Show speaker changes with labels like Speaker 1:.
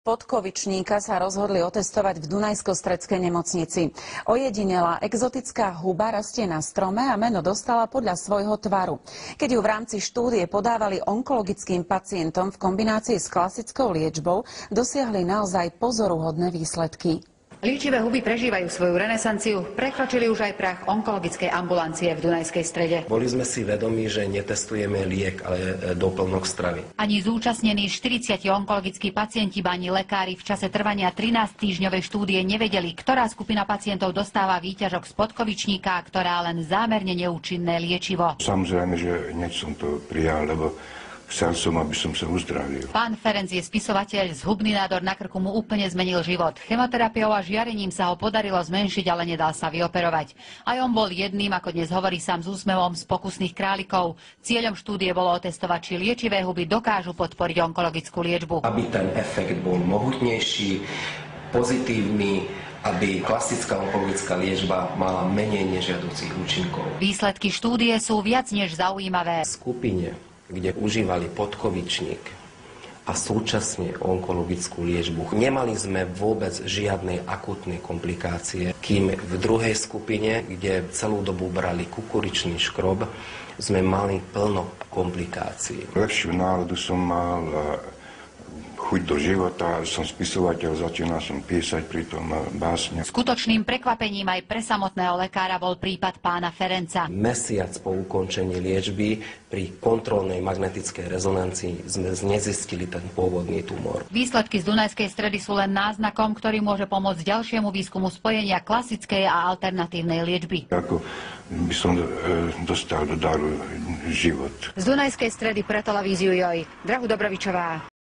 Speaker 1: podkovičníka sa rozhodli otestovať v Dunajsko-Stredskej nemocnici. Ojedinelá exotická huba rastie na strome a meno dostala podľa svojho tvaru. Keď ju v rámci štúdie podávali onkologickým pacientom v kombinácii s klasickou liečbou, dosiahli naozaj pozoruhodné výsledky.
Speaker 2: Liečivé huby prežívajú svoju renesanciu, prekročili už aj prach onkologickej ambulancie v Dunajskej Strede.
Speaker 3: Boli sme si vedomi, že netestujeme liek, ale doplnok stravy.
Speaker 2: Ani zúčastnení 40 onkologickí pacienti, ani lekári v čase trvania 13-týždňovej štúdie nevedeli, ktorá skupina pacientov dostáva výťažok z podkovičníka, ktorá len zámerne neúčinné liečivo.
Speaker 4: Samozrejme, že hneď som to prijal, lebo chcel som, aby som sa uzdravil.
Speaker 2: Pán Ferenc je spisovateľ, zhubný nádor na krku mu úplne zmenil život. Chemoterapiou a žiarením sa ho podarilo zmenšiť, ale nedal sa vyoperovať. Aj on bol jedným, ako dnes hovorí sám s úsmevom, z pokusných králikov. Cieľom štúdie bolo otestovať, či liečivé huby dokážu podporiť onkologickú liečbu.
Speaker 3: Aby ten efekt bol mohutnejší, pozitívny, aby klasická onkologická liečba mala menej nežiaducich účinkov.
Speaker 2: Výsledky štúdie sú viac než zaujímavé.
Speaker 3: V skupine, kde užívali podkovičník a súčasne onkologickú liečbu, nemali sme vôbec žiadne akútne komplikácie, kým v druhej skupine, kde celú dobu brali kukuričný škrob, sme mali plno komplikácií.
Speaker 4: Lepšiu náladu som mal, chuť do života, som spisovateľ, začínal som písať pri tom básne.
Speaker 2: Skutočným prekvapením aj pre samotného lekára bol prípad pána Ferenca.
Speaker 3: Mesiac po ukončení liečby pri kontrolnej magnetickej rezonancii sme nezistili ten pôvodný tumor.
Speaker 2: Výsledky z Dunajskej Stredy sú len náznakom, ktorý môže pomôcť ďalšiemu výskumu spojenia klasickej a alternatívnej liečby.
Speaker 4: Ako by som dostal do daru život.
Speaker 2: Z Dunajskej Stredy pre televíziu JOJ, Drahu Dobrovičová.